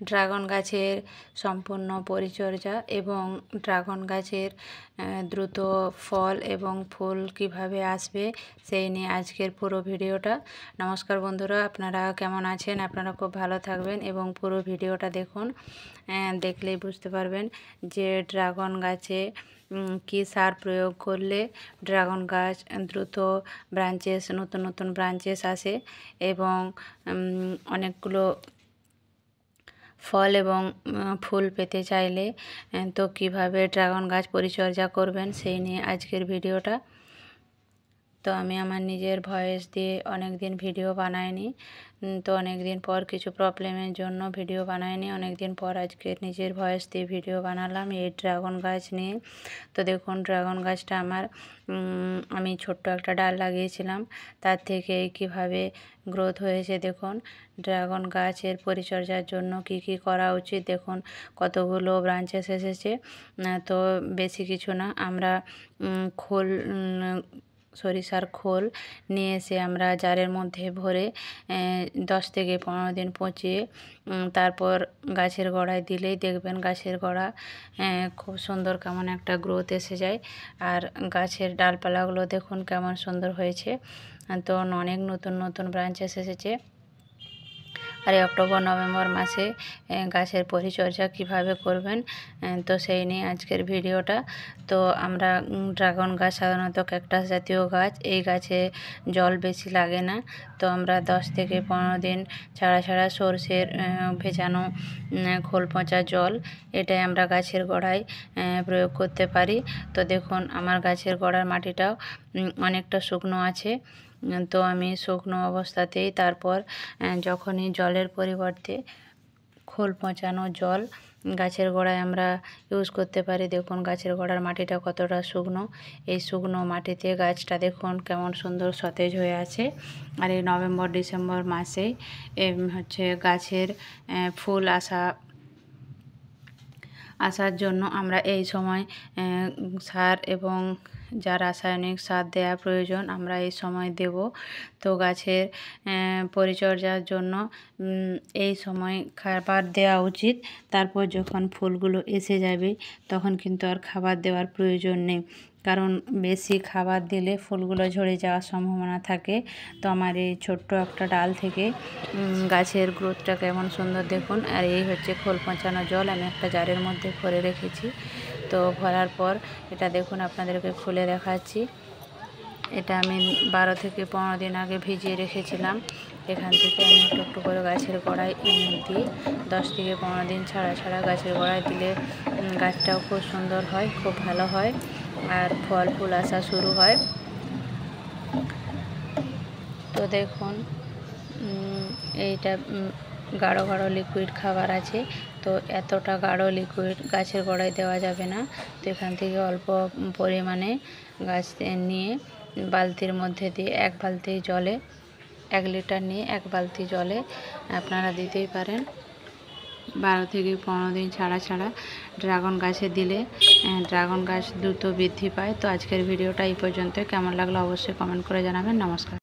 Dragon গাছের সম্পূর্ণ পরিচর্যা এবং ড্রাগন গাছের দ্রুত ফল এবং ফুল কিভাবে আসবে সেই নিয়ে আজকের পুরো ভিডিওটা। নমস্কার বন্ধুরা, আপনারা কেমন আছেন? আপনারা খুব ভালো থাকবেন এবং পুরো ভিডিওটা দেখুন। দেখলেই বুঝতে পারবেন যে ড্রাগন গাছে কী সার প্রয়োগ করলে ড্রাগন গাছ দ্রুত নতুন নতুন ব্রাঞ্চেস আসে এবং অনেকগুলো ফল এবং ফুল পেতে চাইলে তো কিভাবে ড্রাগন গাছ পরিচর্যা করবেন সেই নিয়ে আজকের ভিডিওটা। তো আমি আমার নিজের ভয়েস দিয়ে অনেক দিন ভিডিও বানাইনি, তো অনেক দিন পর কিছু প্রবলেমের জন্য ভিডিও বানাইনি। অনেক দিন পর আজকে নিজের ভয়েস দিয়ে ভিডিও বানালাম এই ড্রাগন গাছ নিয়ে। তো দেখুন ড্রাগন গাছটা আমি ছোট্ট একটা ডাল লাগিয়েছিলাম, তার থেকে কিভাবে গ্রোথ হয়েছে দেখুন। ড্রাগন গাছের পরিচর্যার জন্য কি কি করা উচিত দেখুন, কতগুলো ব্রাঞ্চেস এসেছে। তো বেশি কিছু না, আমরা সরিষার খোল নিয়ে এসে আমরা জারের মধ্যে ভরে 10 থেকে 15 দিন পচিয়ে তারপর গাছের গোড়ায় দিলেই দেখবেন গাছের গোড়া খুব সুন্দর কেমন একটা গ্রোথ এসে যায়। আর গাছের ডালপালাগুলো দেখুন কেমন সুন্দর হয়েছে। তো অনেক নতুন নতুন ব্রাঞ্চেস এসেছে। আর এই অক্টোবর নভেম্বর মাসে গাছের পরিচর্যা কিভাবে করবেন তো সেই নিয়ে আজকের ভিডিওটা। তো আমরা ড্রাগন গাছ সাধারণত ক্যাকটাস জাতীয় গাছ, এই গাছে জল বেশি লাগে না। তো আমরা 10 থেকে 15 দিন ছাড়া ছাড়া সরষের ভেজানো খোল পচা জল এটাই আমরা গাছের গোড়ায় প্রয়োগ করতে পারি। তো দেখুন আমার গাছের গোড়ার মাটিটাও অনেকটা শুকনো আছে। তো আমি শুকনো অবস্থাতেই তারপর যখনই জলের পরিবর্তে খোল পচানো জল গাছের গোড়ায় আমরা ইউজ করতে পারি। দেখুন গাছের গোড়ার মাটিটা কতটা শুকনো, এই শুকনো মাটিতে গাছটা দেখুন কেমন সুন্দর সতেজ হয়ে আছে। আর এই নভেম্বর ডিসেম্বর মাসে গাছের ফুল আসার জন্য আমরা এই সময় সার এবং যা রাসায়নিক সার দেওয়া প্রয়োজন আমরা এই সময় দেব। তো গাছের পরিচর্যার জন্য এই সময় খাবার দেওয়া উচিত। তারপর যখন ফুলগুলো এসে যাবে তখন কিন্তু আর খাবার দেওয়ার প্রয়োজন নেই, কারণ বেশি খাবার দিলে ফুলগুলো ঝরে যাওয়ার সম্ভাবনা থাকে। তো আমার এই ছোট্ট একটা ডাল থেকে গাছের গ্রোথটা কেমন সুন্দর দেখুন। আর এই হচ্ছে খোল পচানো জল আমি একটা জারের মধ্যে ভরে রেখেছি। তো ভরার পর এটা দেখুন আপনাদেরকে খুলে দেখাচ্ছি। এটা আমি 12 থেকে 15 দিন আগে ভিজিয়ে রেখেছিলাম। এখান থেকে আমি একটু একটু করে গাছের গোড়ায় দিই। 10 থেকে 15 দিন ছাড়া ছাড়া গাছের গোড়ায় দিলে গাছটাও খুব সুন্দর হয়, খুব ভালো হয় আর ফল ফুল আসা শুরু হয়। তো দেখুন এইটা গাঢ় গাঢ় লিকুইড খাবার আছে। তো এতটা গাঢ় লিকুইড গাছের গোড়ায় দেওয়া যাবে না। তো এখান থেকে অল্প পরিমাণে গাছ নিয়ে বালতির মধ্যে দিয়ে 1 বালতি জলে 1 লিটার নিয়ে 1 বালতি জলে আপনারা দিতেই পারেন। 12 থেকে 15 দিন ছাড়া ছাড়া ড্রাগন গাছে দিলে ড্রাগন গাছ দ্রুত বৃদ্ধি পায়। তো আজকের ভিডিওটা এই পর্যন্ত। কেমন লাগলো অবশ্যই কমেন্ট করে জানাবেন। নমস্কার।